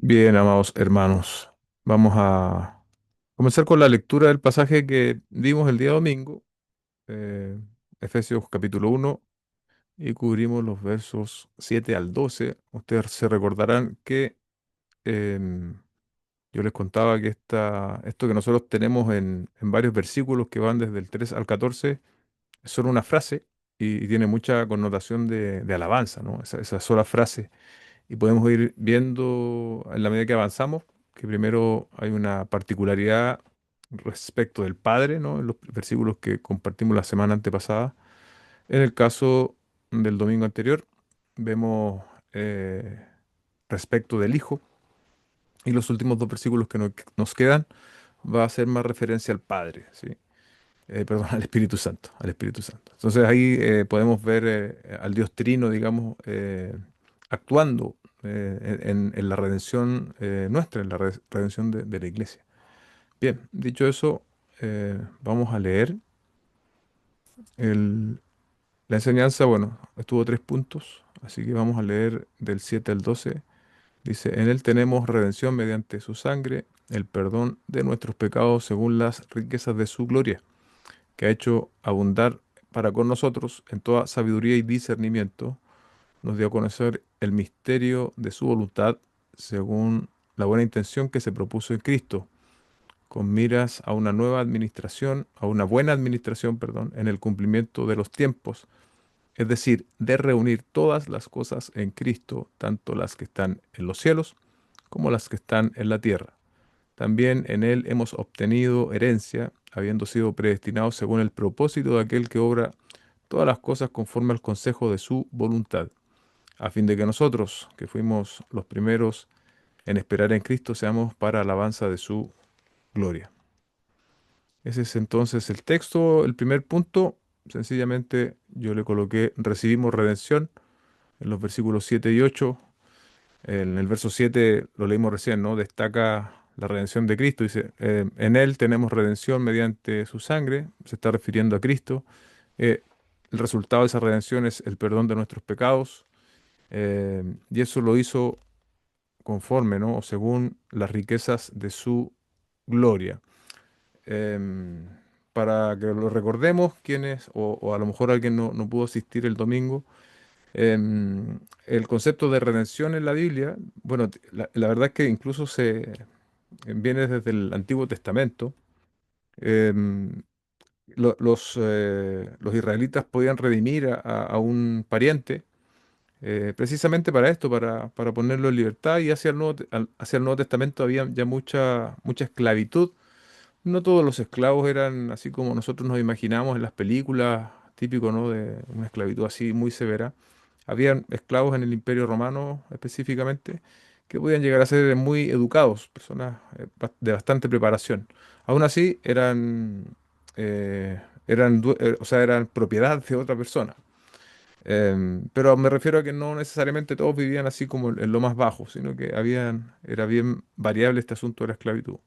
Bien, amados hermanos, vamos a comenzar con la lectura del pasaje que vimos el día domingo, eh, Efesios capítulo 1, y cubrimos los versos 7 al 12. Ustedes se recordarán que em, yo les contaba que esto que nosotros tenemos en varios versículos que van desde el 3 al 14 es solo una frase y tiene mucha connotación de alabanza, ¿no? Esa sola frase. Y podemos ir viendo en la medida que avanzamos que primero hay una particularidad respecto del Padre, ¿no? En los versículos que compartimos la semana antepasada. En el caso del domingo anterior, vemos respecto del Hijo. Y los últimos dos versículos que nos quedan va a ser más referencia al Padre, ¿sí? Perdón, al Espíritu Santo, al Espíritu Santo. Entonces ahí podemos ver al Dios Trino, digamos, actuando en la redención nuestra, en la redención de la iglesia. Bien, dicho eso, vamos a leer el- la enseñanza. Bueno, estuvo 3 puntos, así que vamos a leer del 7 al 12. Dice, en él tenemos redención mediante su sangre, el perdón de nuestros pecados según las riquezas de su gloria que ha hecho abundar para con nosotros en toda sabiduría y discernimiento, nos dio a conocer el misterio de su voluntad según la buena intención que se propuso en Cristo, con miras a una nueva administración, a una buena administración, perdón, en el cumplimiento de los tiempos, es decir, de reunir todas las cosas en Cristo, tanto las que están en los cielos como las que están en la tierra. También en él hemos obtenido herencia, habiendo sido predestinados según el propósito de aquel que obra todas las cosas conforme al consejo de su voluntad, a fin de que nosotros, que fuimos los primeros en esperar en Cristo, seamos para alabanza de su gloria. Ese es entonces el texto, el primer punto. Sencillamente yo le coloqué recibimos redención en los versículos 7 y 8. En el verso 7 lo leímos recién, ¿no? Destaca la redención de Cristo. Dice, en Él tenemos redención mediante su sangre. Se está refiriendo a Cristo. El resultado de esa redención es el perdón de nuestros pecados. Y eso lo hizo conforme, ¿no? O según las riquezas de su gloria. Em, para que lo recordemos, quienes, o a lo mejor alguien no pudo asistir el domingo. El concepto de redención en la Biblia, bueno, la verdad es que incluso viene desde el Antiguo Testamento. Em, los israelitas podían redimir a un pariente precisamente para esto, para ponerlo en libertad, y hacia el Nuevo Testamento había ya mucha esclavitud. No todos los esclavos eran así como nosotros nos imaginamos en las películas, típico, ¿no? De una esclavitud así muy severa. Habían esclavos en el Imperio Romano específicamente que podían llegar a ser muy educados, personas de bastante preparación. Aún así, o sea, eran propiedad de otra persona. Pero me refiero a que no necesariamente todos vivían así como en lo más bajo, sino que era bien variable este asunto de la esclavitud.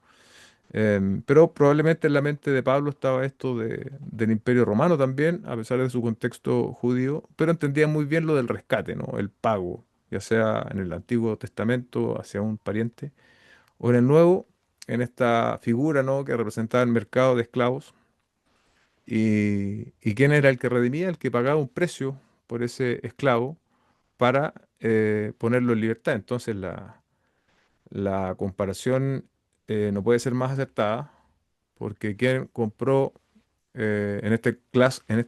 Pero probablemente en la mente de Pablo estaba esto del Imperio Romano también, a pesar de su contexto judío, pero entendía muy bien lo del rescate, ¿no? El pago, ya sea en el Antiguo Testamento hacia un pariente, o en el Nuevo, en esta figura, ¿no? Que representaba el mercado de esclavos. ¿Y quién era el que redimía? El que pagaba un precio por ese esclavo para ponerlo en libertad. Entonces la comparación no puede ser más acertada porque quien compró, en este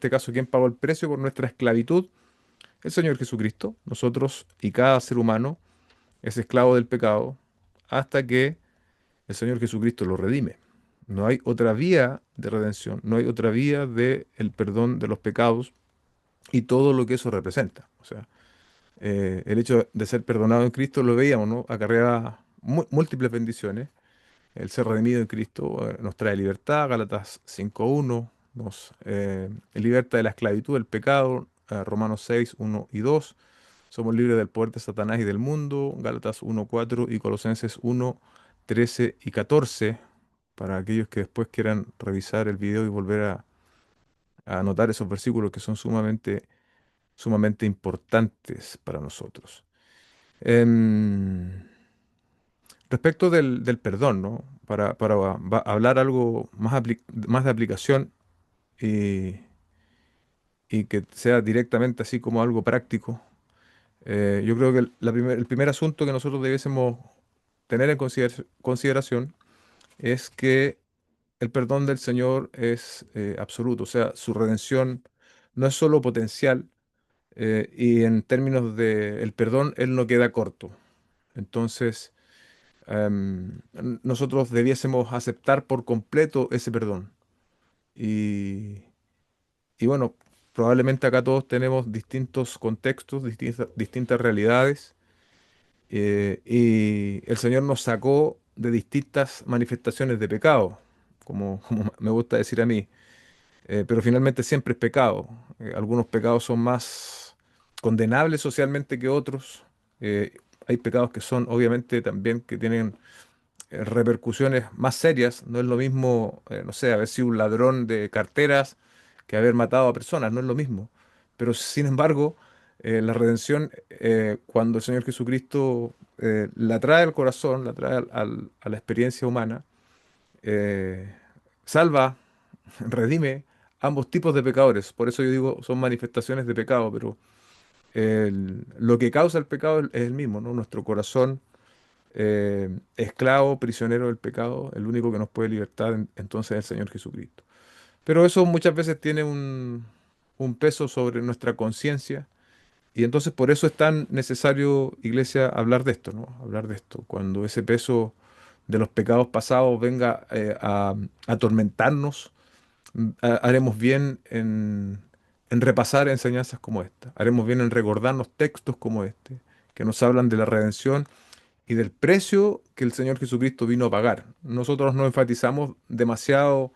caso, quien pagó el precio por nuestra esclavitud, el Señor Jesucristo. Nosotros y cada ser humano es esclavo del pecado hasta que el Señor Jesucristo lo redime. No hay otra vía de redención, no hay otra vía de el perdón de los pecados y todo lo que eso representa. O sea, el hecho de ser perdonado en Cristo lo veíamos, ¿no? Acarrea múltiples bendiciones. El ser redimido en Cristo nos trae libertad, Gálatas 5:1, nos liberta de la esclavitud del pecado, Romanos 6:1 y 2. Somos libres del poder de Satanás y del mundo, Gálatas 1:4 y Colosenses 1:13 y 14, para aquellos que después quieran revisar el video y volver a anotar esos versículos que son sumamente importantes para nosotros. Em, respecto del perdón, ¿no? Para hablar algo más, más de aplicación y, y que sea directamente así como algo práctico, yo creo que el primer asunto que nosotros debiésemos tener en consideración es que el perdón del Señor es absoluto, o sea, su redención no es solo potencial, y en términos de el perdón, Él no queda corto. Entonces, nosotros debiésemos aceptar por completo ese perdón. Y, y bueno, probablemente acá todos tenemos distintos contextos, distintas realidades, y el Señor nos sacó de distintas manifestaciones de pecado, como me gusta decir a mí. Pero finalmente siempre es pecado. Algunos pecados son más condenables socialmente que otros. Hay pecados que son obviamente también que tienen repercusiones más serias. No es lo mismo, no sé, haber sido un ladrón de carteras que haber matado a personas, no es lo mismo. Pero sin embargo, la redención, cuando el Señor Jesucristo la trae al corazón, la trae a la experiencia humana, eh, salva, redime ambos tipos de pecadores. Por eso yo digo, son manifestaciones de pecado, pero lo que causa el pecado es el mismo, ¿no? Nuestro corazón, esclavo, prisionero del pecado, el único que nos puede libertar entonces es el Señor Jesucristo. Pero eso muchas veces tiene un peso sobre nuestra conciencia y entonces por eso es tan necesario, Iglesia, hablar de esto, ¿no? Hablar de esto. Cuando ese peso de los pecados pasados venga a atormentarnos, haremos bien en repasar enseñanzas como esta. Haremos bien en recordarnos textos como este, que nos hablan de la redención y del precio que el Señor Jesucristo vino a pagar. Nosotros no enfatizamos demasiado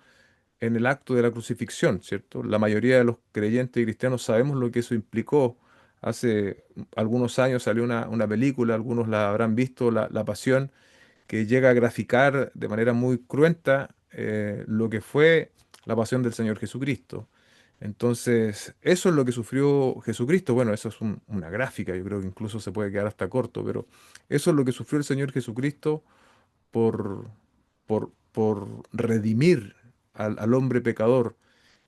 en el acto de la crucifixión, ¿cierto? La mayoría de los creyentes y cristianos sabemos lo que eso implicó. Hace algunos años salió una película, algunos la habrán visto, La Pasión, que llega a graficar de manera muy cruenta lo que fue la pasión del Señor Jesucristo. Entonces, eso es lo que sufrió Jesucristo. Bueno, eso es una gráfica, yo creo que incluso se puede quedar hasta corto, pero eso es lo que sufrió el Señor Jesucristo por, por redimir al hombre pecador.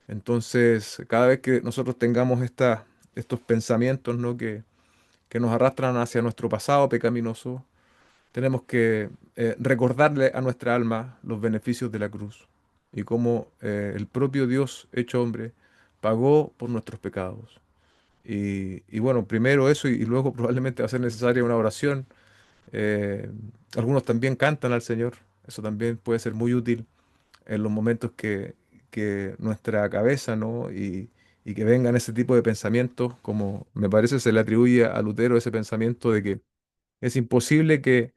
Entonces, cada vez que nosotros tengamos estos pensamientos, ¿no? que nos arrastran hacia nuestro pasado pecaminoso, tenemos que recordarle a nuestra alma los beneficios de la cruz y cómo el propio Dios hecho hombre pagó por nuestros pecados. Y bueno, primero eso y luego probablemente va a ser necesaria una oración. Eh, Algunos también cantan al Señor. Eso también puede ser muy útil en los momentos que nuestra cabeza, ¿no? Y que vengan ese tipo de pensamientos, como me parece se le atribuye a Lutero ese pensamiento de que es imposible que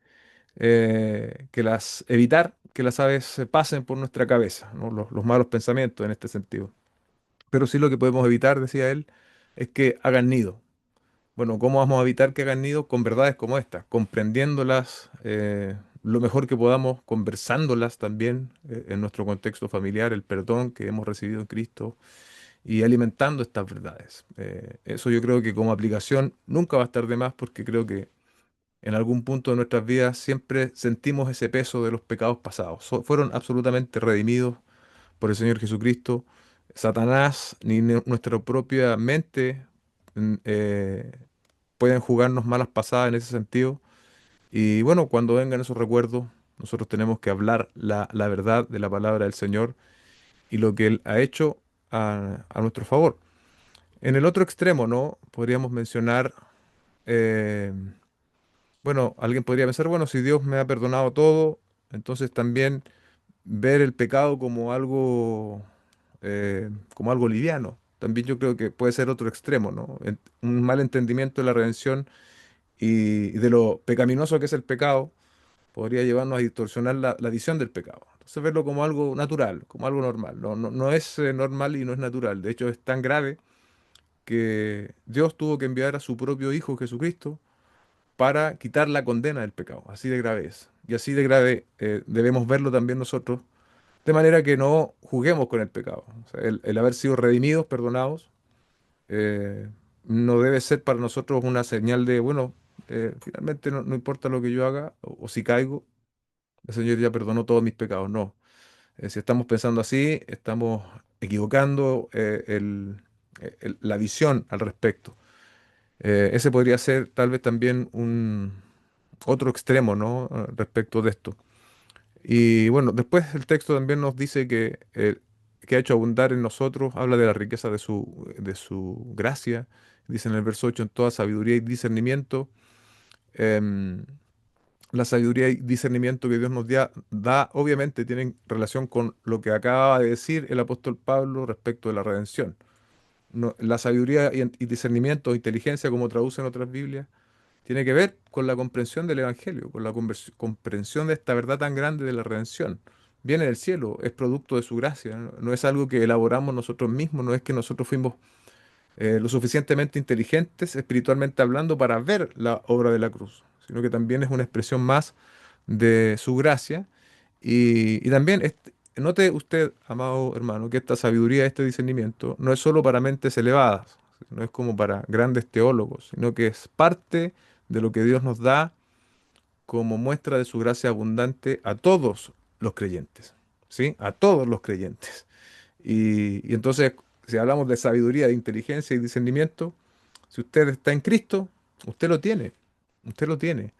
evitar que las aves pasen por nuestra cabeza, ¿no? Los malos pensamientos en este sentido. Pero sí lo que podemos evitar, decía él, es que hagan nido. Bueno, ¿cómo vamos a evitar que hagan nido? Con verdades como esta, comprendiéndolas lo mejor que podamos, conversándolas también en nuestro contexto familiar, el perdón que hemos recibido en Cristo y alimentando estas verdades. Eso yo creo que como aplicación nunca va a estar de más porque creo que en algún punto de nuestras vidas siempre sentimos ese peso de los pecados pasados. Fueron absolutamente redimidos por el Señor Jesucristo. Satanás ni nuestra propia mente pueden jugarnos malas pasadas en ese sentido. Y bueno, cuando vengan esos recuerdos, nosotros tenemos que hablar la verdad de la palabra del Señor y lo que Él ha hecho a nuestro favor. En el otro extremo, ¿no? Podríamos mencionar eh, bueno, alguien podría pensar, bueno, si Dios me ha perdonado todo, entonces también ver el pecado como algo liviano. También yo creo que puede ser otro extremo, ¿no? Un mal entendimiento de la redención y de lo pecaminoso que es el pecado podría llevarnos a distorsionar la visión del pecado. Entonces verlo como algo natural, como algo normal. No es normal y no es natural. De hecho, es tan grave que Dios tuvo que enviar a su propio Hijo Jesucristo para quitar la condena del pecado. Así de grave es. Y así de grave debemos verlo también nosotros, de manera que no juguemos con el pecado. O sea, el haber sido redimidos, perdonados, eh, no debe ser para nosotros una señal de, bueno, finalmente no importa lo que yo haga o si caigo. el Señor ya perdonó todos mis pecados. No. Si estamos pensando así, estamos equivocando la visión al respecto. Ese podría ser tal vez también un otro extremo, ¿no? Respecto de esto. Y bueno, después el texto también nos dice que ha hecho abundar en nosotros, habla de la riqueza de su gracia, dice en el verso 8 en toda sabiduría y discernimiento. Em, la sabiduría y discernimiento que Dios nos da, obviamente tienen relación con lo que acaba de decir el apóstol Pablo respecto de la redención. La sabiduría y discernimiento, inteligencia, como traducen otras Biblias, tiene que ver con la comprensión del Evangelio, con la comprensión de esta verdad tan grande de la redención. Viene del cielo, es producto de su gracia, no, no es algo que elaboramos nosotros mismos, no es que nosotros fuimos lo suficientemente inteligentes, espiritualmente hablando, para ver la obra de la cruz, sino que también es una expresión más de su gracia. Y también, note usted, amado hermano, que esta sabiduría, este discernimiento, no es solo para mentes elevadas, no es como para grandes teólogos, sino que es parte de lo que Dios nos da como muestra de su gracia abundante a todos los creyentes, ¿sí? A todos los creyentes. Y entonces, si hablamos de sabiduría, de inteligencia y discernimiento, si usted está en Cristo, usted lo tiene, usted lo tiene.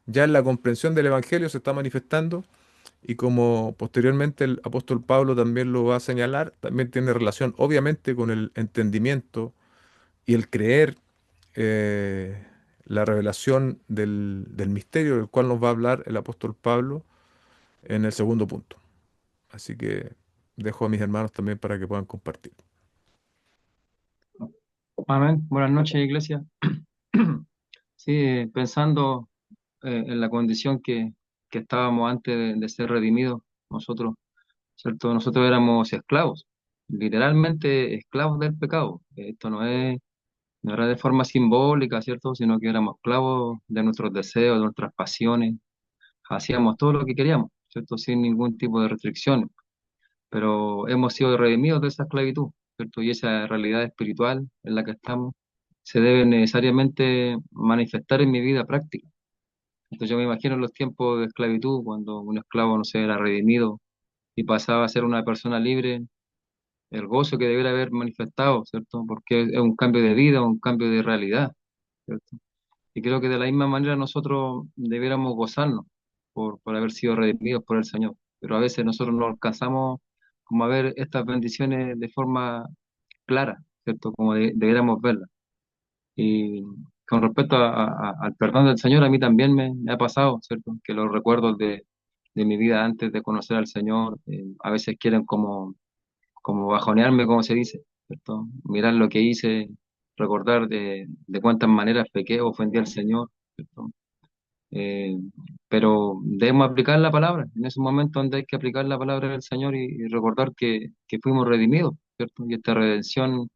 Ya en la comprensión del Evangelio se está manifestando y como posteriormente el apóstol Pablo también lo va a señalar, también tiene relación obviamente con el entendimiento y el creer eh, la revelación del misterio del cual nos va a hablar el apóstol Pablo en el segundo punto. Así que dejo a mis hermanos también para que puedan compartir. Amén. Buenas noches, iglesia. Sí, pensando en la condición que estábamos antes de ser redimidos, nosotros, ¿cierto? Nosotros éramos esclavos, literalmente esclavos del pecado. Esto no era de forma simbólica, ¿cierto? Sino que éramos esclavos de nuestros deseos, de nuestras pasiones. Hacíamos todo lo que queríamos, ¿cierto? Sin ningún tipo de restricciones. Pero hemos sido redimidos de esa esclavitud, ¿cierto? Y esa realidad espiritual en la que estamos se debe necesariamente manifestar en mi vida práctica. Entonces yo me imagino en los tiempos de esclavitud, cuando un esclavo no se era redimido y pasaba a ser una persona libre, el gozo que debiera haber manifestado, ¿cierto? Porque es un cambio de vida, un cambio de realidad, ¿cierto? Y creo que de la misma manera nosotros debiéramos gozarnos por haber sido redimidos por el Señor. Pero a veces nosotros no alcanzamos como a ver estas bendiciones de forma clara, ¿cierto? Como debiéramos verlas. Y con respecto al perdón del Señor, a mí también me ha pasado, ¿cierto? Que los recuerdos de mi vida antes de conocer al Señor a veces quieren como bajonearme, como se dice, ¿cierto? Mirar lo que hice, recordar de cuántas maneras pequé, ofendí al Señor, ¿cierto? Eh, pero debemos aplicar la palabra, en ese momento donde hay que aplicar la palabra del Señor y recordar que fuimos redimidos, ¿cierto? Y esta redención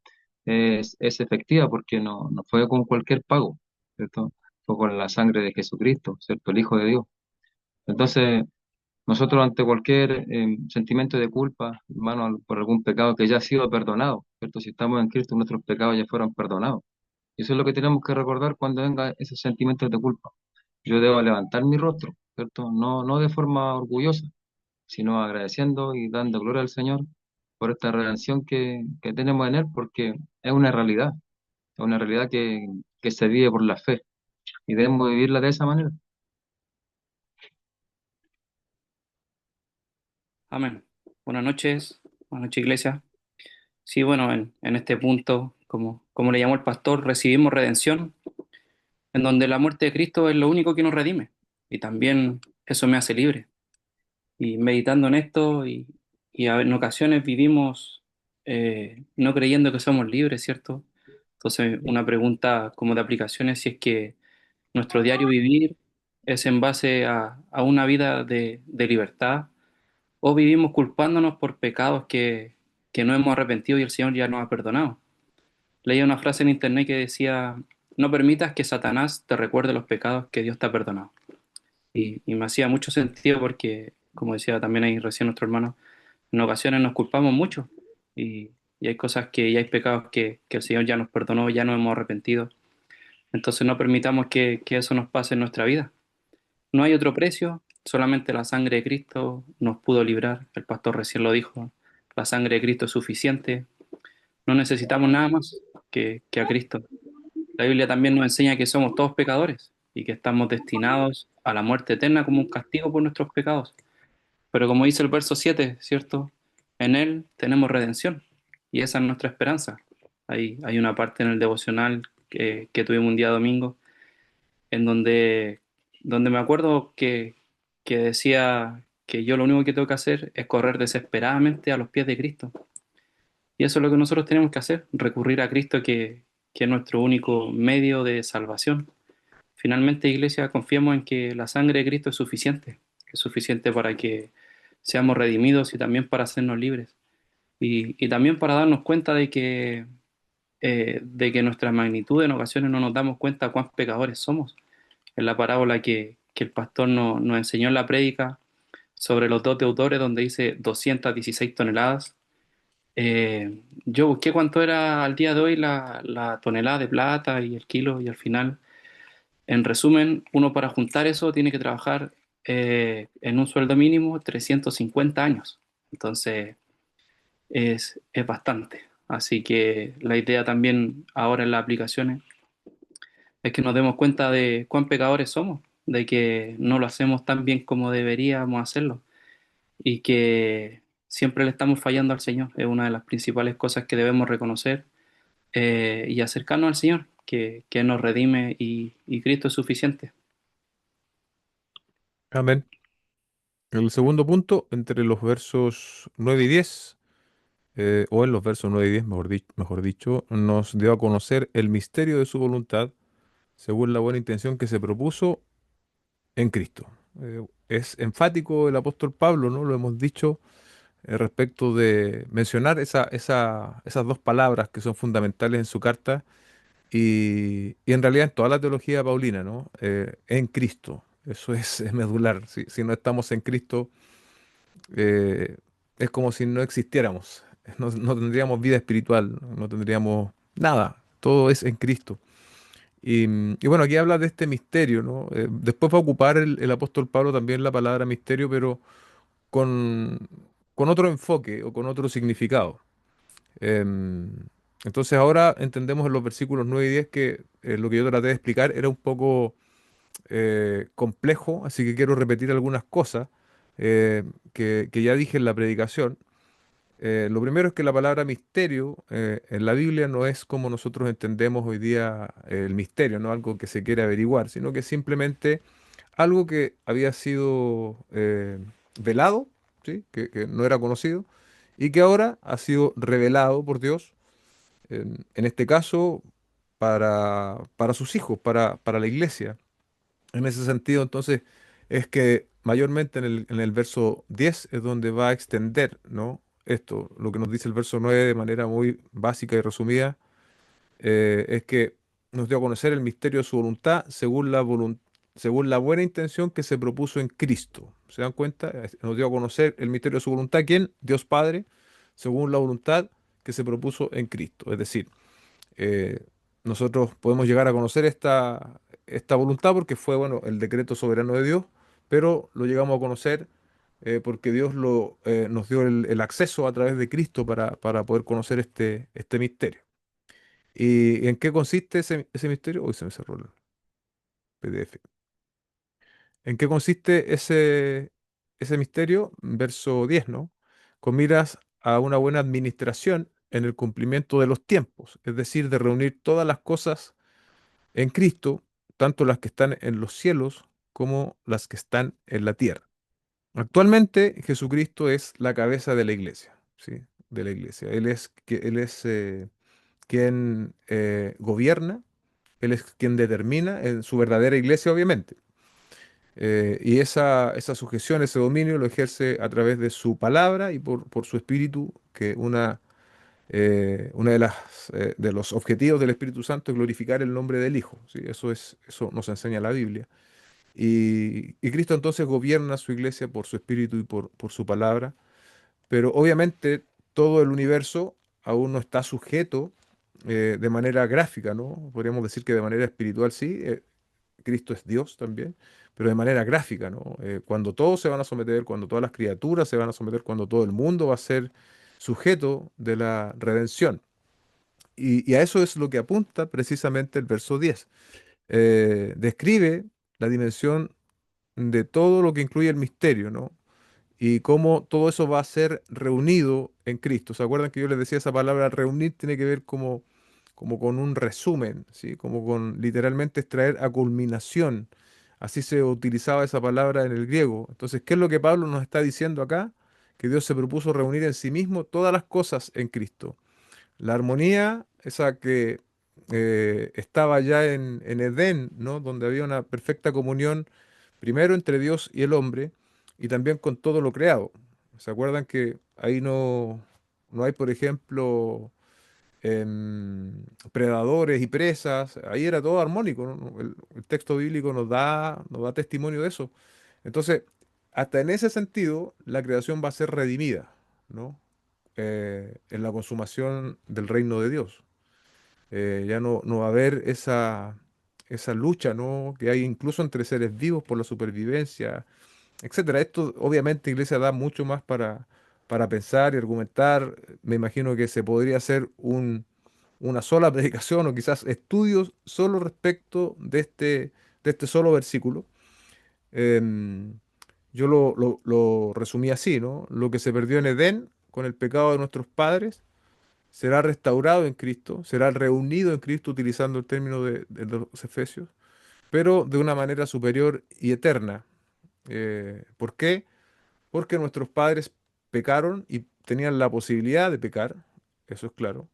es efectiva porque no fue con cualquier pago, ¿cierto? Fue con la sangre de Jesucristo, ¿cierto? El Hijo de Dios. Entonces, nosotros ante cualquier sentimiento de culpa, hermano, por algún pecado que ya ha sido perdonado, ¿cierto? Si estamos en Cristo, nuestros pecados ya fueron perdonados. Y eso es lo que tenemos que recordar cuando venga esos sentimientos de culpa. Yo debo levantar mi rostro, ¿cierto? No de forma orgullosa, sino agradeciendo y dando gloria al Señor por esta redención que tenemos en Él, porque es una realidad que se vive por la fe y debemos vivirla de esa manera. Amén. Buenas noches, iglesia. Sí, bueno, en este punto, como le llamó el pastor, recibimos redención, en donde la muerte de Cristo es lo único que nos redime. Y también eso me hace libre. Y meditando en esto, en ocasiones vivimos no creyendo que somos libres, ¿cierto? Entonces, una pregunta como de aplicación es si es que nuestro diario vivir es en base a una vida de libertad o vivimos culpándonos por pecados que no hemos arrepentido y el Señor ya nos ha perdonado. Leía una frase en internet que decía, no permitas que Satanás te recuerde los pecados que Dios te ha perdonado. Y me hacía mucho sentido porque, como decía también ahí recién nuestro hermano, en ocasiones nos culpamos mucho y hay cosas y hay pecados que el Señor ya nos perdonó, ya no hemos arrepentido. Entonces no permitamos que eso nos pase en nuestra vida. No hay otro precio, solamente la sangre de Cristo nos pudo librar. El pastor recién lo dijo, la sangre de Cristo es suficiente. No necesitamos nada más que a Cristo. La Biblia también nos enseña que somos todos pecadores y que estamos destinados a la muerte eterna como un castigo por nuestros pecados. Pero como dice el verso 7, ¿cierto? En Él tenemos redención y esa es nuestra esperanza. Hay una parte en el devocional que tuvimos un día domingo en donde me acuerdo que decía que yo lo único que tengo que hacer es correr desesperadamente a los pies de Cristo. Y eso es lo que nosotros tenemos que hacer, recurrir a Cristo que es nuestro único medio de salvación. Finalmente, Iglesia, confiamos en que la sangre de Cristo es suficiente para que seamos redimidos y también para hacernos libres. Y también para darnos cuenta de que nuestra magnitud en ocasiones no nos damos cuenta cuán pecadores somos. En la parábola que el pastor nos enseñó en la prédica sobre los dos deudores, donde dice 216 toneladas. Yo busqué cuánto era al día de hoy la tonelada de plata y el kilo, y al final, en resumen, uno para juntar eso tiene que trabajar en un sueldo mínimo 350 años. Entonces, es bastante. Así que la idea también ahora en las aplicaciones es que nos demos cuenta de cuán pecadores somos, de que no lo hacemos tan bien como deberíamos hacerlo y que siempre le estamos fallando al Señor. Es una de las principales cosas que debemos reconocer y acercarnos al Señor, que nos redime y Cristo es suficiente. Amén. El segundo punto, entre los versos 9 y 10, o en los versos 9 y 10, mejor dicho, nos dio a conocer el misterio de su voluntad según la buena intención que se propuso en Cristo. Es enfático el apóstol Pablo, ¿no? Lo hemos dicho respecto de mencionar esas dos palabras que son fundamentales en su carta y en realidad en toda la teología paulina, ¿no? En Cristo. Eso es medular. Si no estamos en Cristo, eh, es como si no existiéramos. No tendríamos vida espiritual, no tendríamos nada. Todo es en Cristo. Y bueno, aquí habla de este misterio, ¿no? Después va a ocupar el apóstol Pablo también la palabra misterio, pero con, con otro enfoque o con otro significado. Em, entonces ahora entendemos en los versículos 9 y 10 que lo que yo traté de explicar era un poco complejo, así que quiero repetir algunas cosas que ya dije en la predicación. Lo primero es que la palabra misterio en la Biblia no es como nosotros entendemos hoy día el misterio, no algo que se quiere averiguar, sino que es simplemente algo que había sido velado, ¿sí? Que no era conocido y que ahora ha sido revelado por Dios, en este caso para sus hijos, para la iglesia. En ese sentido, entonces, es que mayormente en el verso 10 es donde va a extender, ¿no? Esto, lo que nos dice el verso 9 de manera muy básica y resumida, es que nos dio a conocer el misterio de su voluntad según la buena intención que se propuso en Cristo. ¿Se dan cuenta? Nos dio a conocer el misterio de su voluntad. ¿Quién? Dios Padre, según la voluntad que se propuso en Cristo. Es decir, eh, nosotros podemos llegar a conocer esta voluntad porque fue, bueno, el decreto soberano de Dios, pero lo llegamos a conocer porque Dios nos dio el acceso a través de Cristo para poder conocer este misterio. ¿Y en qué consiste ese misterio? Uy, se me cerró el PDF. ¿En qué consiste ese misterio? Verso 10, ¿no? Con miras a una buena administración en el cumplimiento de los tiempos, es decir, de reunir todas las cosas en Cristo, tanto las que están en los cielos como las que están en la tierra. Actualmente Jesucristo es la cabeza de la iglesia, ¿sí? De la iglesia. Él es quien gobierna, Él es quien determina en su verdadera iglesia, obviamente. Y esa sujeción, ese dominio lo ejerce a través de su palabra y por su espíritu, que una de los objetivos del Espíritu Santo es glorificar el nombre del Hijo, ¿sí? Eso nos enseña la Biblia. Y Cristo entonces gobierna su iglesia por su Espíritu y por su palabra, pero obviamente todo el universo aún no está sujeto de manera gráfica, ¿no? Podríamos decir que de manera espiritual sí. Cristo es Dios también, pero de manera gráfica, ¿no? Cuando todos se van a someter, cuando todas las criaturas se van a someter, cuando todo el mundo va a ser sujeto de la redención. Y a eso es lo que apunta precisamente el verso 10. Describe la dimensión de todo lo que incluye el misterio, ¿no? Y cómo todo eso va a ser reunido en Cristo. ¿Se acuerdan que yo les decía esa palabra reunir tiene que ver como con un resumen, ¿sí? Como con literalmente extraer a culminación. Así se utilizaba esa palabra en el griego. Entonces, ¿qué es lo que Pablo nos está diciendo acá? Que Dios se propuso reunir en sí mismo todas las cosas en Cristo. La armonía, esa que estaba ya en Edén, ¿no? Donde había una perfecta comunión, primero entre Dios y el hombre, y también con todo lo creado. ¿Se acuerdan que ahí no hay, por ejemplo, predadores y presas? Ahí era todo armónico, ¿no? El texto bíblico nos da testimonio de eso. Entonces, hasta en ese sentido, la creación va a ser redimida, ¿no? En la consumación del reino de Dios. Ya no va a haber esa lucha, ¿no? Que hay incluso entre seres vivos por la supervivencia, etcétera. Esto obviamente, Iglesia, da mucho más para pensar y argumentar. Me imagino que se podría hacer una sola predicación o quizás estudios solo respecto de este solo versículo. Em, yo lo resumí así, ¿no? Lo que se perdió en Edén con el pecado de nuestros padres será restaurado en Cristo, será reunido en Cristo utilizando el término de los Efesios, pero de una manera superior y eterna. ¿Por qué? Porque nuestros padres pecaron y tenían la posibilidad de pecar, eso es claro,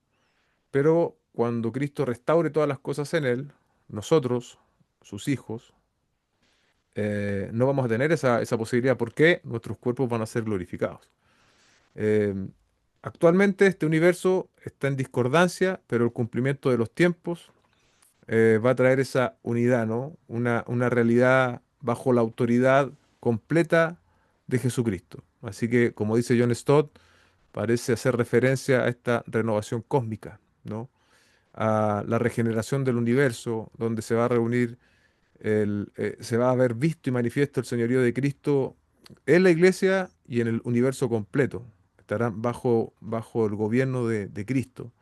pero cuando Cristo restaure todas las cosas en Él, nosotros, sus hijos, no vamos a tener esa posibilidad porque nuestros cuerpos van a ser glorificados. Eh, Actualmente este universo está en discordancia, pero el cumplimiento de los tiempos va a traer esa unidad, ¿no? Una realidad bajo la autoridad completa de Jesucristo. Así que, como dice John Stott, parece hacer referencia a esta renovación cósmica, ¿no? A la regeneración del universo, donde se va a reunir se va a haber visto y manifiesto el señorío de Cristo en la iglesia y en el universo completo. Estarán bajo el gobierno de Cristo.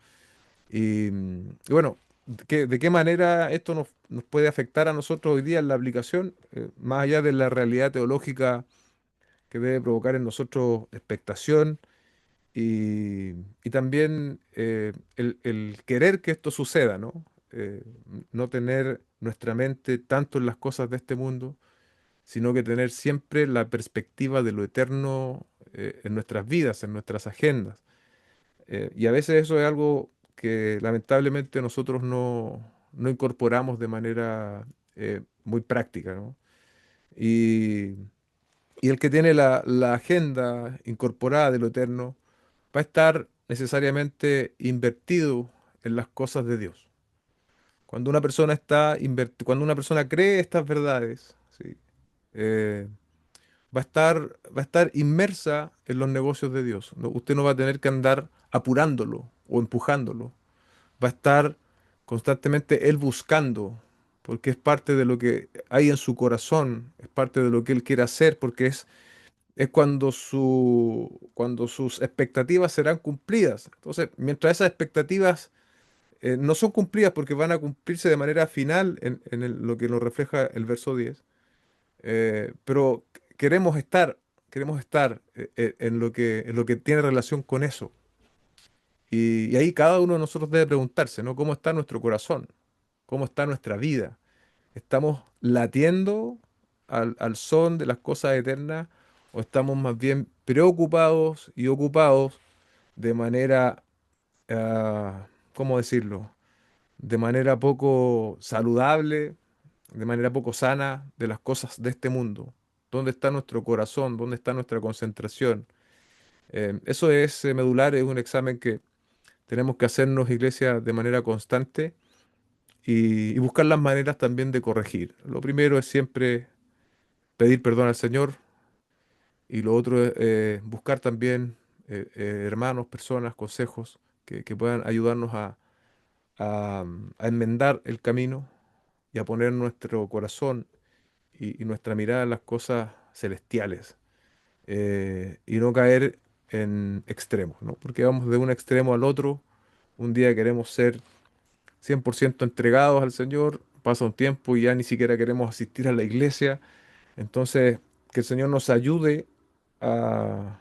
Y bueno, ¿de qué manera esto nos puede afectar a nosotros hoy día en la aplicación? Más allá de la realidad teológica que debe provocar en nosotros expectación y también el querer que esto suceda, ¿no? No tener nuestra mente tanto en las cosas de este mundo, sino que tener siempre la perspectiva de lo eterno en nuestras vidas, en nuestras agendas. Y a veces eso es algo que lamentablemente nosotros no incorporamos de manera muy práctica, ¿no? Y, y el que tiene la agenda incorporada de lo eterno va a estar necesariamente invertido en las cosas de Dios. Cuando una persona cree estas verdades, ¿sí? Eh, va a estar inmersa en los negocios de Dios. Usted no va a tener que andar apurándolo o empujándolo. Va a estar constantemente él buscando, porque es parte de lo que hay en su corazón, es parte de lo que él quiere hacer, porque es cuando sus expectativas serán cumplidas. Entonces, mientras esas expectativas no son cumplidas porque van a cumplirse de manera final en lo que nos refleja el verso 10, pero queremos estar en lo que tiene relación con eso. Y ahí cada uno de nosotros debe preguntarse, ¿no? ¿Cómo está nuestro corazón? ¿Cómo está nuestra vida? ¿Estamos latiendo al son de las cosas eternas o estamos más bien preocupados y ocupados de manera, ¿cómo decirlo? De manera poco saludable, de manera poco sana de las cosas de este mundo. ¿Dónde está nuestro corazón? ¿Dónde está nuestra concentración? Eso es medular, es un examen que tenemos que hacernos, iglesia, de manera constante y buscar las maneras también de corregir. Lo primero es siempre pedir perdón al Señor y lo otro es buscar también hermanos, personas, consejos que puedan ayudarnos a enmendar el camino y a poner nuestro corazón y nuestra mirada en las cosas celestiales, y no caer en extremos, ¿no? Porque vamos de un extremo al otro. Un día queremos ser 100% entregados al Señor, pasa un tiempo y ya ni siquiera queremos asistir a la iglesia. Entonces, que el Señor nos ayude a,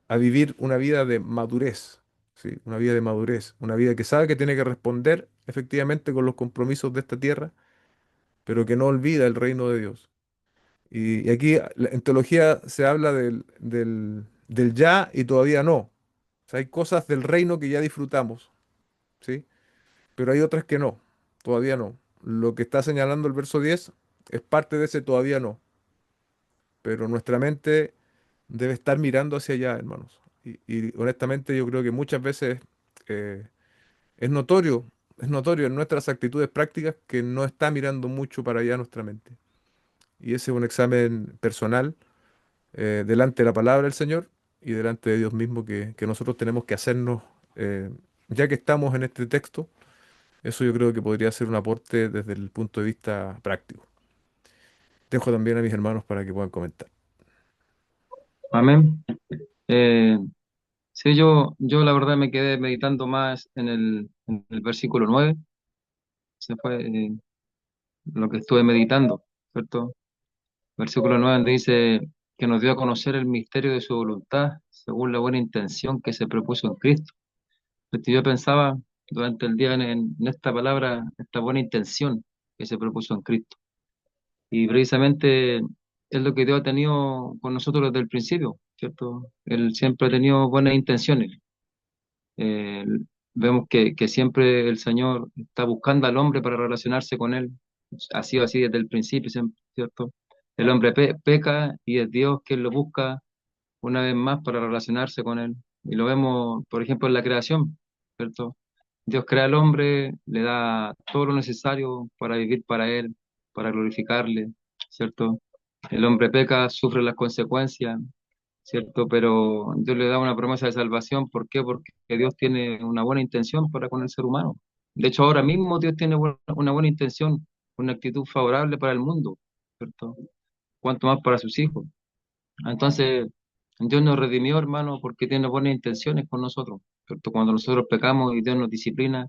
a vivir una vida de madurez, ¿sí? Una vida de madurez, una vida que sabe que tiene que responder efectivamente con los compromisos de esta tierra, pero que no olvida el reino de Dios. Y aquí en teología se habla del ya y todavía no. O sea, hay cosas del reino que ya disfrutamos, ¿sí? Pero hay otras que no, todavía no. Lo que está señalando el verso 10 es parte de ese todavía no, pero nuestra mente debe estar mirando hacia allá, hermanos. Y honestamente yo creo que muchas veces eh, es notorio, es notorio en nuestras actitudes prácticas que no está mirando mucho para allá nuestra mente. Y ese es un examen personal, delante de la palabra del Señor y delante de Dios mismo que nosotros tenemos que hacernos, ya que estamos en este texto. Eso yo creo que podría ser un aporte desde el punto de vista práctico. Dejo también a mis hermanos para que puedan comentar. Amén. Eh, sí, yo la verdad me quedé meditando más en el versículo 9. Se fue lo que estuve meditando, ¿cierto? Versículo 9 donde dice que nos dio a conocer el misterio de su voluntad, según la buena intención que se propuso en Cristo. Yo pensaba durante el día en esta palabra, esta buena intención que se propuso en Cristo. Y precisamente es lo que Dios ha tenido con nosotros desde el principio, ¿cierto? Él siempre ha tenido buenas intenciones. Eh, Vemos que siempre el Señor está buscando al hombre para relacionarse con Él. Ha sido así desde el principio, siempre, ¿cierto? El hombre peca y es Dios quien lo busca una vez más para relacionarse con Él. Y lo vemos, por ejemplo, en la creación, ¿cierto? Dios crea al hombre, le da todo lo necesario para vivir para Él, para glorificarle, ¿cierto? El hombre peca, sufre las consecuencias, ¿cierto? Pero Dios le da una promesa de salvación. ¿Por qué? Porque Dios tiene una buena intención para con el ser humano. De hecho, ahora mismo Dios tiene una buena intención, una actitud favorable para el mundo, ¿cierto? Cuanto más para sus hijos. Entonces, Dios nos redimió, hermano, porque tiene buenas intenciones con nosotros, ¿cierto? Cuando nosotros pecamos y Dios nos disciplina,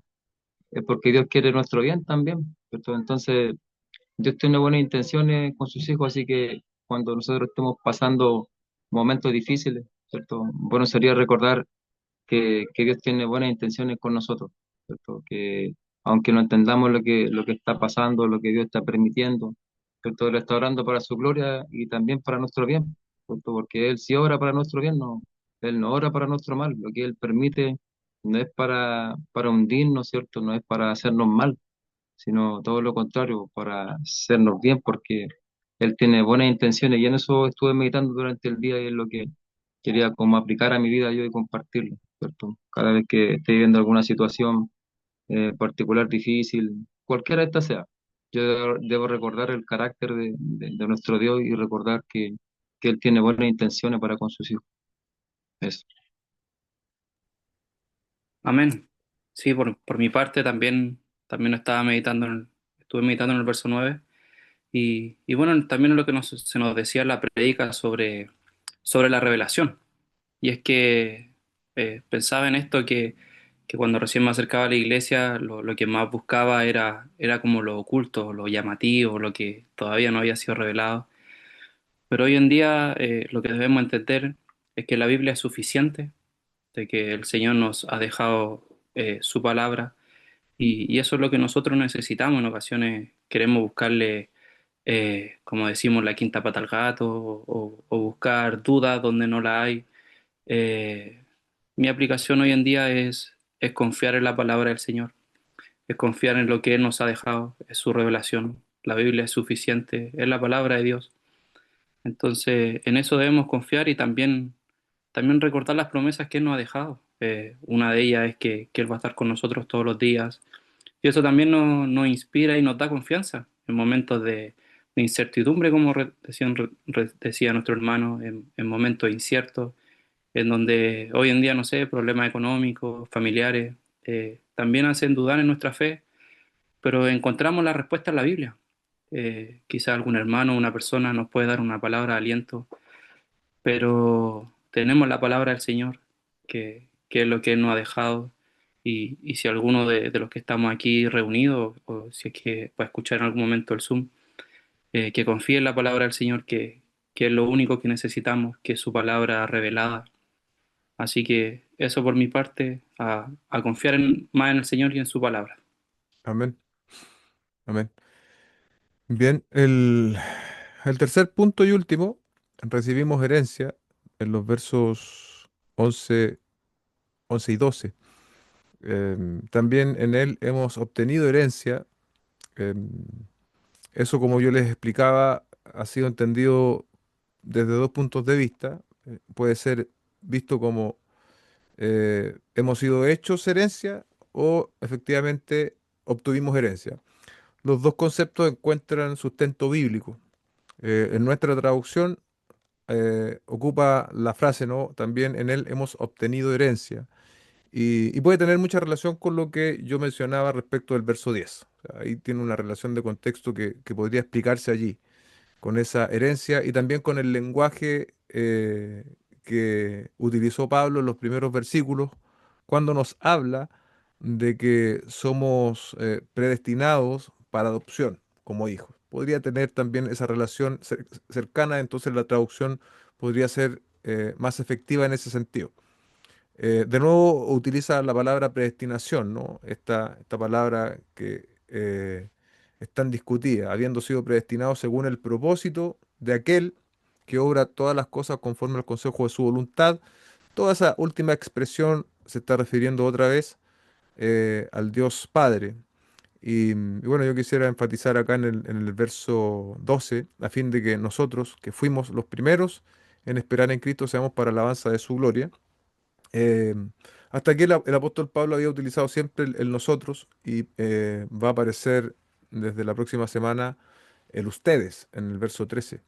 es porque Dios quiere nuestro bien también, ¿cierto? Entonces, Dios tiene buenas intenciones con sus hijos, así que cuando nosotros estemos pasando momentos difíciles, ¿cierto? Bueno, sería recordar que Dios tiene buenas intenciones con nosotros, ¿cierto? Que aunque no entendamos lo que está pasando, lo que Dios está permitiendo, ¿cierto? Él está orando para su gloria y también para nuestro bien, ¿cierto? Porque Él si ora para nuestro bien, no, Él no ora para nuestro mal. Lo que Él permite no es para hundirnos, ¿cierto? No es para hacernos mal, sino todo lo contrario, para hacernos bien, porque Él tiene buenas intenciones y en eso estuve meditando durante el día y es lo que quería como aplicar a mi vida yo y compartirlo, ¿cierto? Cada vez que esté viviendo alguna situación particular difícil, cualquiera esta sea, yo debo recordar el carácter de nuestro Dios y recordar que Él tiene buenas intenciones para con sus hijos. Eso. Amén. Sí, por mi parte también estaba meditando, estuve meditando en el verso 9 y bueno, también lo que se nos decía en la prédica sobre la revelación. Y es que pensaba en esto que cuando recién me acercaba a la iglesia, lo que más buscaba era como lo oculto, lo llamativo, lo que todavía no había sido revelado. Pero hoy en día lo que debemos entender es que la Biblia es suficiente, de que el Señor nos ha dejado su palabra y eso es lo que nosotros necesitamos. En ocasiones queremos buscarle, como decimos, la quinta pata al gato o buscar dudas donde no la hay. Eh, Mi aplicación hoy en día es confiar en la palabra del Señor, es confiar en lo que Él nos ha dejado, es su revelación. La Biblia es suficiente, es la palabra de Dios. Entonces, en eso debemos confiar y también recordar las promesas que Él nos ha dejado. Una de ellas es que Él va a estar con nosotros todos los días. Y eso también nos inspira y nos da confianza en momentos de incertidumbre, como decía nuestro hermano, en momentos inciertos en donde hoy en día, no sé, problemas económicos, familiares, también hacen dudar en nuestra fe, pero encontramos la respuesta en la Biblia. Quizá algún hermano, una persona nos puede dar una palabra de aliento, pero tenemos la palabra del Señor, que es lo que Él nos ha dejado. Y si alguno de los que estamos aquí reunidos, o si es que va a escuchar en algún momento el Zoom, que confíe en la palabra del Señor, que es lo único que necesitamos, que es su palabra revelada. Así que eso por mi parte, a confiar más en el Señor y en su palabra. Amén. Amén. Bien, el tercer punto y último, recibimos herencia en los versos 11, 11 y 12. También en él hemos obtenido herencia. em, Eso, como yo les explicaba, ha sido entendido desde dos puntos de vista. Puede ser visto como hemos sido hechos herencia o efectivamente obtuvimos herencia. Los dos conceptos encuentran sustento bíblico. En nuestra traducción ocupa la frase, ¿no? También en él hemos obtenido herencia. Y puede tener mucha relación con lo que yo mencionaba respecto del verso 10. O sea, ahí tiene una relación de contexto que podría explicarse allí con esa herencia y también con el lenguaje que utilizó Pablo en los primeros versículos cuando nos habla de que somos predestinados para adopción como hijos. Podría tener también esa relación cercana, entonces la traducción podría ser más efectiva en ese sentido. De nuevo utiliza la palabra predestinación, ¿no? Esta palabra que es tan discutida, habiendo sido predestinado según el propósito de aquel que obra todas las cosas conforme al consejo de su voluntad. Toda esa última expresión se está refiriendo otra vez al Dios Padre. Y bueno, yo quisiera enfatizar acá en el verso 12, a fin de que nosotros, que fuimos los primeros en esperar en Cristo, seamos para alabanza de su gloria. Eh, Hasta aquí el apóstol Pablo había utilizado siempre el nosotros y va a aparecer desde la próxima semana el ustedes en el verso 13.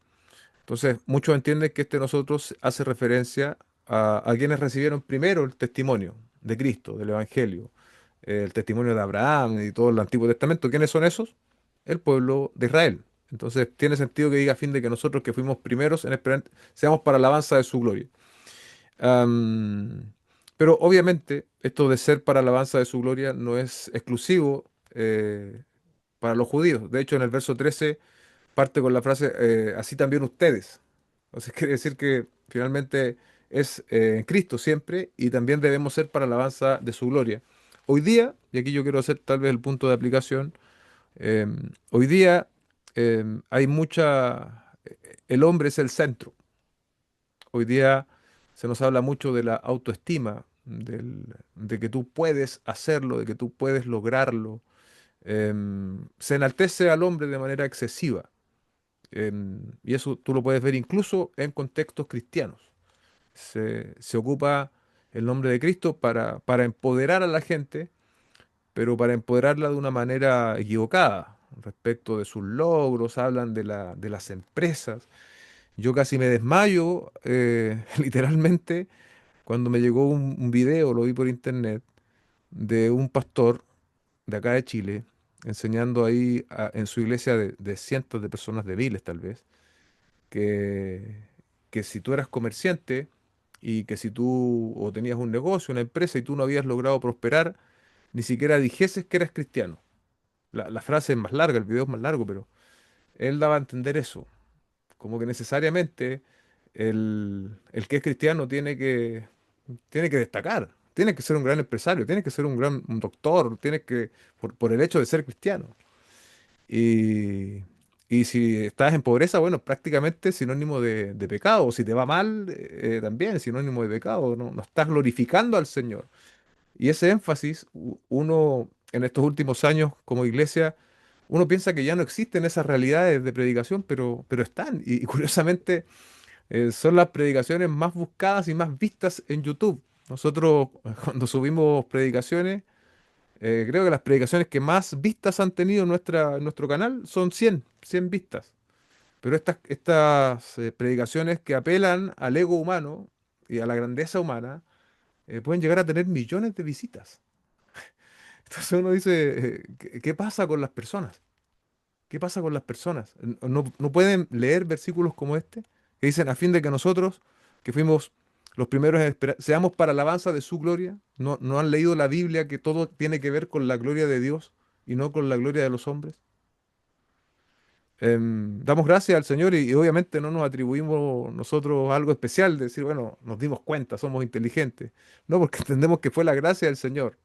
Entonces, muchos entienden que este nosotros hace referencia a quienes recibieron primero el testimonio de Cristo, del Evangelio, el testimonio de Abraham y todo el Antiguo Testamento. ¿Quiénes son esos? El pueblo de Israel. Entonces, tiene sentido que diga a fin de que nosotros que fuimos primeros en esperar seamos para alabanza de su gloria. Am, pero obviamente esto de ser para alabanza de su gloria no es exclusivo para los judíos. De hecho, en el verso 13 parte con la frase, así también ustedes. Entonces quiere decir que finalmente es en Cristo siempre y también debemos ser para alabanza de su gloria. Hoy día, y aquí yo quiero hacer tal vez el punto de aplicación, hoy día hay el hombre es el centro. Hoy día se nos habla mucho de la autoestima, de que tú puedes hacerlo, de que tú puedes lograrlo. Se enaltece al hombre de manera excesiva. Y eso tú lo puedes ver incluso en contextos cristianos. Se ocupa el nombre de Cristo para empoderar a la gente, pero para empoderarla de una manera equivocada. Respecto de sus logros, hablan de las empresas. Yo casi me desmayo, literalmente, cuando me llegó un video, lo vi por internet, de un pastor de acá de Chile, enseñando ahí en su iglesia de cientos de personas débiles tal vez, que, que si tú eras comerciante y que si tú o tenías un negocio, una empresa y tú no habías logrado prosperar, ni siquiera dijeses que eras cristiano. La frase es más larga, el video es más largo, pero él daba a entender eso, como que necesariamente el que es cristiano tiene que destacar, tiene que ser un gran empresario, tiene que ser un doctor, tiene que, por el hecho de ser cristiano. Y, y si estás en pobreza, bueno, prácticamente es sinónimo de pecado. O si te va mal, también es sinónimo de pecado. No, no estás glorificando al Señor. Y ese énfasis, uno en estos últimos años como iglesia, uno piensa que ya no existen esas realidades de predicación, pero están. Y curiosamente son las predicaciones más buscadas y más vistas en YouTube. Nosotros cuando subimos predicaciones, creo que las predicaciones que más vistas han tenido en nuestro canal son 100 vistas. Pero estas predicaciones que apelan al ego humano y a la grandeza humana pueden llegar a tener millones de visitas. Entonces uno dice, ¿qué pasa con las personas? ¿Qué pasa con las personas? No pueden leer versículos como este, que dicen, a fin de que nosotros, que fuimos los primeros en esperar, seamos para alabanza de su gloria. No han leído la Biblia, que todo tiene que ver con la gloria de Dios y no con la gloria de los hombres. Damos gracias al Señor y obviamente no nos atribuimos nosotros algo especial, de decir, bueno, nos dimos cuenta, somos inteligentes. No, porque entendemos que fue la gracia del Señor.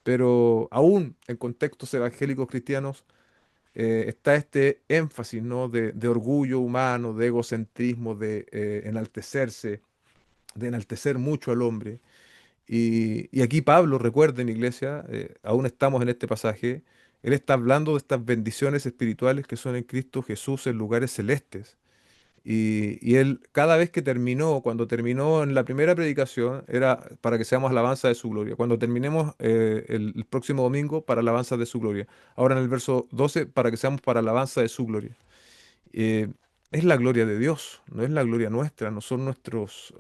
Pero aún en contextos evangélicos cristianos está este énfasis, ¿no? de orgullo humano, de egocentrismo, de enaltecerse, de enaltecer mucho al hombre. Y aquí Pablo, recuerden, iglesia, aún estamos en este pasaje, él está hablando de estas bendiciones espirituales que son en Cristo Jesús en lugares celestes. Y él, cada vez que terminó, cuando terminó en la primera predicación, era para que seamos alabanza de su gloria. Cuando terminemos el próximo domingo, para alabanza de su gloria. Ahora en el verso 12, para que seamos para alabanza de su gloria. eh, es la gloria de Dios, no es la gloria nuestra, no son nuestros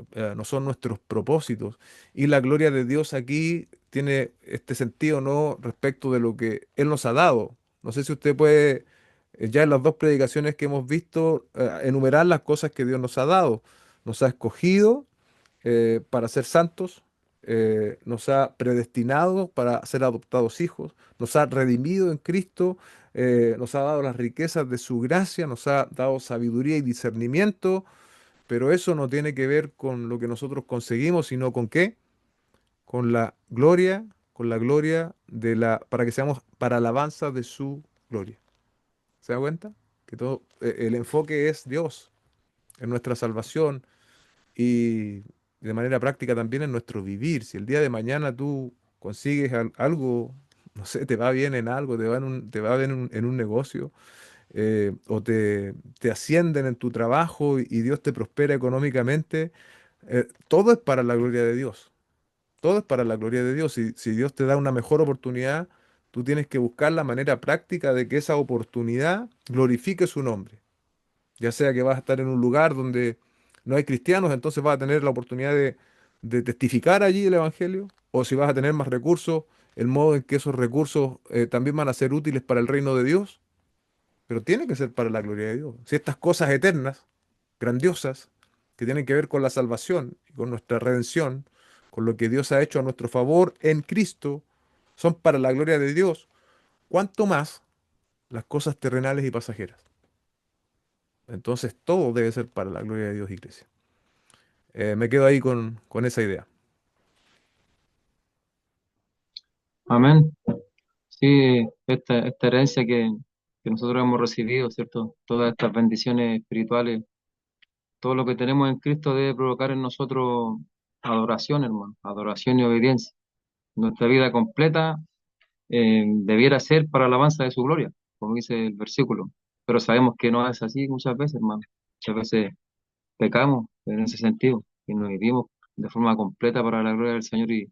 propósitos. Y la gloria de Dios aquí tiene este sentido, ¿no? Respecto de lo que Él nos ha dado. No sé si usted puede, ya en las dos predicaciones que hemos visto, enumerar las cosas que Dios nos ha dado. Nos ha escogido para ser santos, nos ha predestinado para ser adoptados hijos, nos ha redimido en Cristo, nos ha dado las riquezas de su gracia, nos ha dado sabiduría y discernimiento, pero eso no tiene que ver con lo que nosotros conseguimos, sino con qué, con la gloria para que seamos para alabanza de su gloria. ¿Se da cuenta? Que todo, el enfoque es Dios en nuestra salvación y de manera práctica también en nuestro vivir. Si el día de mañana tú consigues algo, no sé, te va bien en algo, te va bien en un negocio, o te ascienden en tu trabajo y Dios te prospera económicamente, todo es para la gloria de Dios. Todo es para la gloria de Dios. Si Dios te da una mejor oportunidad, tú tienes que buscar la manera práctica de que esa oportunidad glorifique su nombre. Ya sea que vas a estar en un lugar donde no hay cristianos, entonces vas a tener la oportunidad de testificar allí el Evangelio, o si vas a tener más recursos, el modo en que esos recursos también van a ser útiles para el reino de Dios, pero tiene que ser para la gloria de Dios. Si estas cosas eternas, grandiosas, que tienen que ver con la salvación y con nuestra redención, con lo que Dios ha hecho a nuestro favor en Cristo, son para la gloria de Dios, ¿cuánto más las cosas terrenales y pasajeras? Entonces todo debe ser para la gloria de Dios, iglesia. Me quedo ahí con esa idea. Amén. Sí, esta herencia que nosotros hemos recibido, ¿cierto? Todas estas bendiciones espirituales, todo lo que tenemos en Cristo debe provocar en nosotros adoración, hermano, adoración y obediencia. Nuestra vida completa debiera ser para alabanza de su gloria, como dice el versículo. Pero sabemos que no es así muchas veces, hermano. Muchas veces pecamos en ese sentido y nos vivimos de forma completa para la gloria del Señor y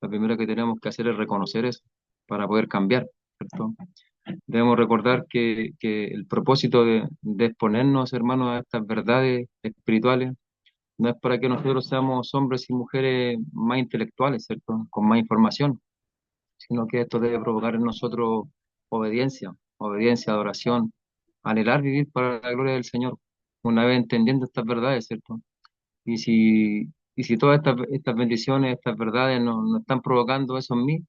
lo primero que tenemos que hacer es reconocer eso para poder cambiar, ¿cierto? Debemos recordar que el propósito de exponernos, hermanos, a estas verdades espirituales no es para que nosotros seamos hombres y mujeres más intelectuales, ¿cierto? Con más información, sino que esto debe provocar en nosotros obediencia, adoración, anhelar vivir para la gloria del Señor, una vez entendiendo estas verdades, ¿cierto? Y si todas estas bendiciones, estas verdades no están provocando eso en mí,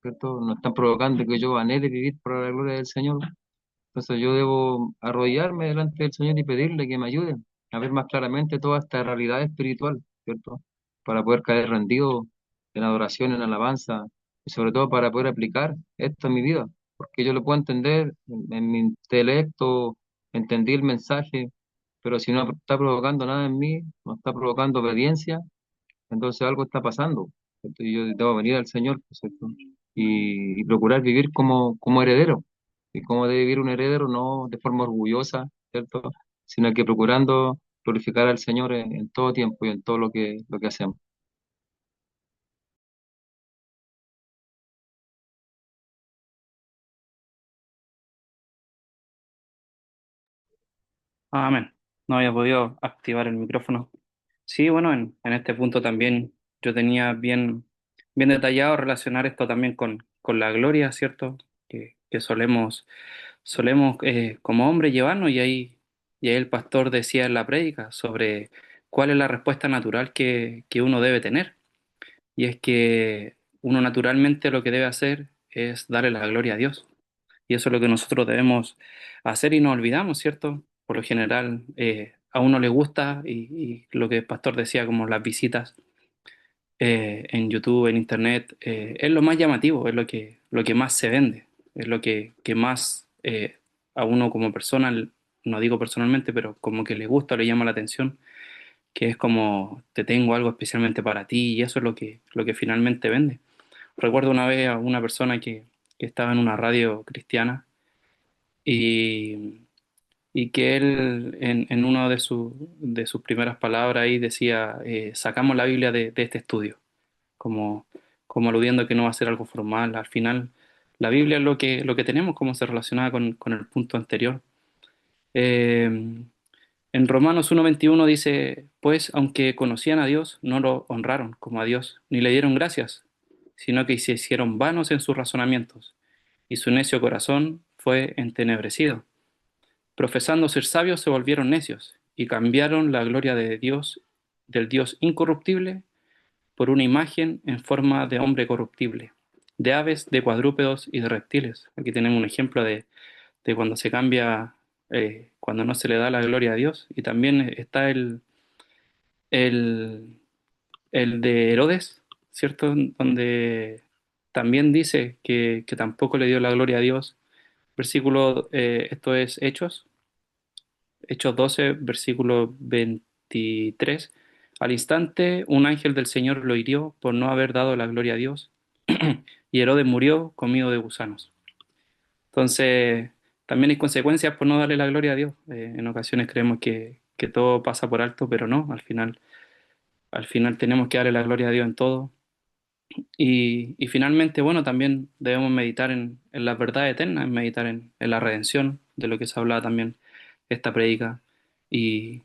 ¿cierto? No están provocando que yo anhele vivir para la gloria del Señor, entonces yo debo arrodillarme delante del Señor y pedirle que me ayude a ver más claramente toda esta realidad espiritual, ¿cierto? Para poder caer rendido en adoración, en alabanza, y sobre todo para poder aplicar esto en mi vida, porque yo lo puedo entender en mi intelecto, entendí el mensaje, pero si no está provocando nada en mí, no está provocando obediencia, entonces algo está pasando, ¿cierto? Y yo debo venir al Señor, ¿cierto? Y procurar vivir como heredero. Y cómo debe vivir un heredero, no de forma orgullosa, ¿cierto? Sino que procurando glorificar al Señor en todo tiempo y en todo lo que hacemos. Amén. No había podido activar el micrófono. Sí, bueno, en este punto también yo tenía bien detallado relacionar esto también con con la gloria, ¿cierto? Que solemos como hombres llevarnos y ahí el pastor decía en la prédica sobre cuál es la respuesta natural que uno debe tener. Y es que uno naturalmente lo que debe hacer es darle la gloria a Dios. Y eso es lo que nosotros debemos hacer y no olvidamos, ¿cierto? Por lo general, a uno le gusta y lo que el pastor decía, como las visitas en YouTube, en Internet, es lo más llamativo, es lo que más se vende, es lo que más a uno como persona, no digo personalmente, pero como que le gusta, le llama la atención, que es como te tengo algo especialmente para ti y eso es lo que finalmente vende. Recuerdo una vez a una persona que estaba en una radio cristiana y, y que él en una de sus primeras palabras ahí decía, sacamos la Biblia de este estudio, como, como aludiendo que no va a ser algo formal. Al final, la Biblia es lo que tenemos, cómo se relaciona con el punto anterior. Eh, en Romanos 1:21 dice, pues aunque conocían a Dios, no lo honraron como a Dios, ni le dieron gracias, sino que se hicieron vanos en sus razonamientos, y su necio corazón fue entenebrecido. Profesando ser sabios, se volvieron necios, y cambiaron la gloria de Dios, del Dios incorruptible, por una imagen en forma de hombre corruptible, de aves, de cuadrúpedos y de reptiles. Aquí tenemos un ejemplo de cuando se cambia, cuando no se le da la gloria a Dios. Y también está el, el de Herodes, ¿cierto? Donde también dice que tampoco le dio la gloria a Dios. Versículo, esto es Hechos 12, versículo 23. Al instante, un ángel del Señor lo hirió por no haber dado la gloria a Dios, y Herodes murió comido de gusanos. Entonces, también hay consecuencias por no darle la gloria a Dios. En ocasiones creemos que todo pasa por alto, pero no, al final tenemos que darle la gloria a Dios en todo. Y finalmente, bueno, también debemos meditar en la verdad eterna, en meditar en la redención, de lo que se hablaba también esta prédica. Y,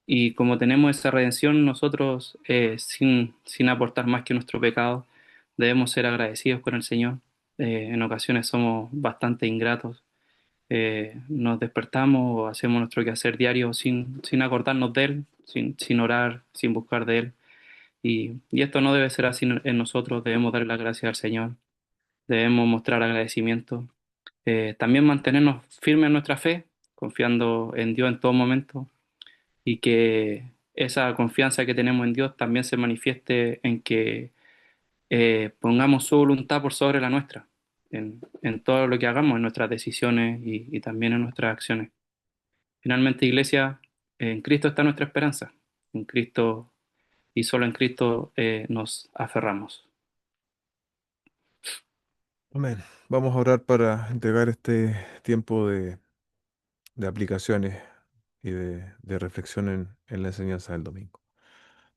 y como tenemos esa redención, nosotros, sin aportar más que nuestro pecado, debemos ser agradecidos con el Señor. En ocasiones somos bastante ingratos. Nos despertamos o hacemos nuestro quehacer diario sin acordarnos de Él, sin orar, sin buscar de Él. Y esto no debe ser así en nosotros. Debemos dar las gracias al Señor, debemos mostrar agradecimiento. También mantenernos firmes en nuestra fe, confiando en Dios en todo momento y que esa confianza que tenemos en Dios también se manifieste en que pongamos su voluntad por sobre la nuestra, en todo lo que hagamos, en nuestras decisiones y también en nuestras acciones. Finalmente, Iglesia, en Cristo está nuestra esperanza, en Cristo y solo en Cristo nos aferramos. Amén. Vamos a orar para entregar este tiempo de aplicaciones y de reflexión en la enseñanza del domingo.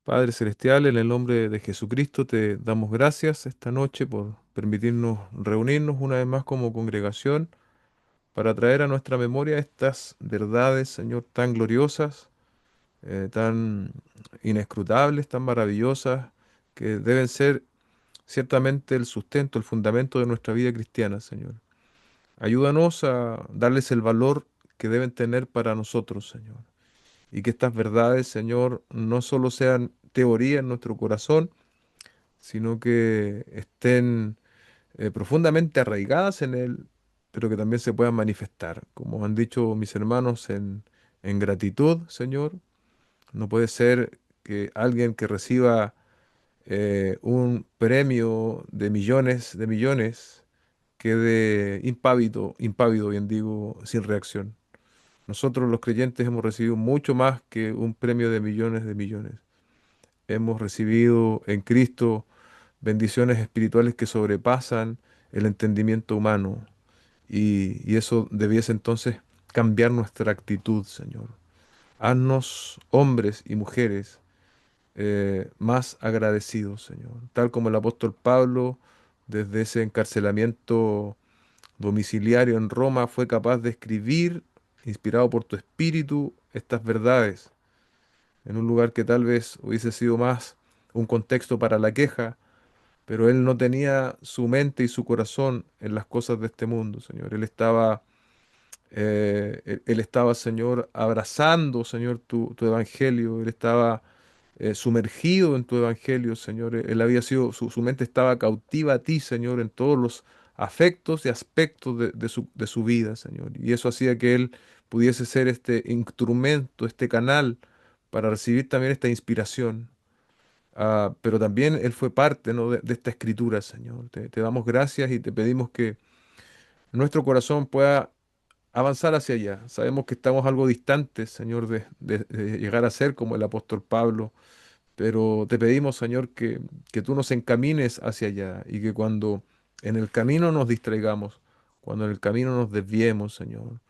Padre Celestial, en el nombre de Jesucristo te damos gracias esta noche por permitirnos reunirnos una vez más como congregación para traer a nuestra memoria estas verdades, Señor, tan gloriosas, tan inescrutables, tan maravillosas, que deben ser ciertamente el sustento, el fundamento de nuestra vida cristiana, Señor. Ayúdanos a darles el valor que deben tener para nosotros, Señor. Y que estas verdades, Señor, no solo sean teoría en nuestro corazón, sino que estén profundamente arraigadas en Él, pero que también se puedan manifestar. Como han dicho mis hermanos, en gratitud, Señor. No puede ser que alguien que reciba un premio de millones, quede impávido, bien digo, sin reacción. Nosotros los creyentes hemos recibido mucho más que un premio de millones de millones. Hemos recibido en Cristo bendiciones espirituales que sobrepasan el entendimiento humano. Y eso debiese entonces cambiar nuestra actitud, Señor. Haznos hombres y mujeres más agradecidos, Señor. Tal como el apóstol Pablo, desde ese encarcelamiento domiciliario en Roma, fue capaz de escribir, inspirado por tu espíritu, estas verdades en un lugar que tal vez hubiese sido más un contexto para la queja, pero él no tenía su mente y su corazón en las cosas de este mundo, Señor. Él estaba, Señor, abrazando, Señor, tu evangelio. Él estaba sumergido en tu evangelio, Señor. Él había sido, su mente estaba cautiva a ti, Señor, en todos los afectos y aspectos de su vida, Señor. Y eso hacía que él pudiese ser este instrumento, este canal para recibir también esta inspiración. Pero también él fue parte, ¿no?, de esta escritura, Señor. Te damos gracias y te pedimos que nuestro corazón pueda avanzar hacia allá. Sabemos que estamos algo distantes, Señor, de llegar a ser como el apóstol Pablo, pero te pedimos, Señor, que tú nos encamines hacia allá y que cuando en el camino nos distraigamos, cuando en el camino nos desviemos, Señor,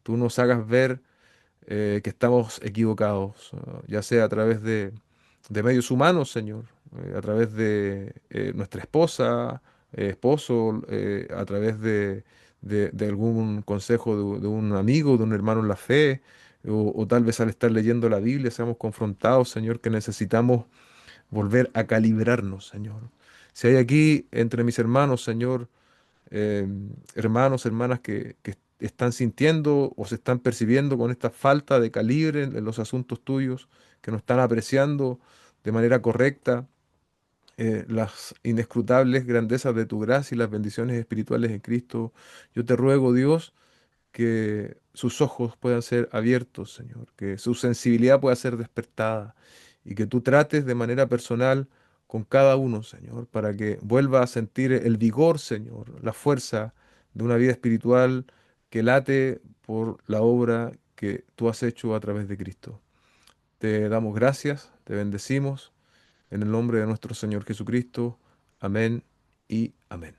tú nos hagas ver que estamos equivocados, ya sea a través de medios humanos, Señor, a través de nuestra esposa, esposo, a través de algún consejo de un amigo, de un hermano en la fe, o tal vez al estar leyendo la Biblia seamos confrontados, Señor, que necesitamos volver a calibrarnos, Señor. Si hay aquí entre mis hermanos, Señor, eh, hermanos, hermanas que están sintiendo o se están percibiendo con esta falta de calibre en los asuntos tuyos, que no están apreciando de manera correcta las inescrutables grandezas de tu gracia y las bendiciones espirituales en Cristo. Yo te ruego, Dios, que sus ojos puedan ser abiertos, Señor, que su sensibilidad pueda ser despertada y que tú trates de manera personal con cada uno, Señor, para que vuelva a sentir el vigor, Señor, la fuerza de una vida espiritual que late por la obra que tú has hecho a través de Cristo. Te damos gracias, te bendecimos en el nombre de nuestro Señor Jesucristo. Amén y amén.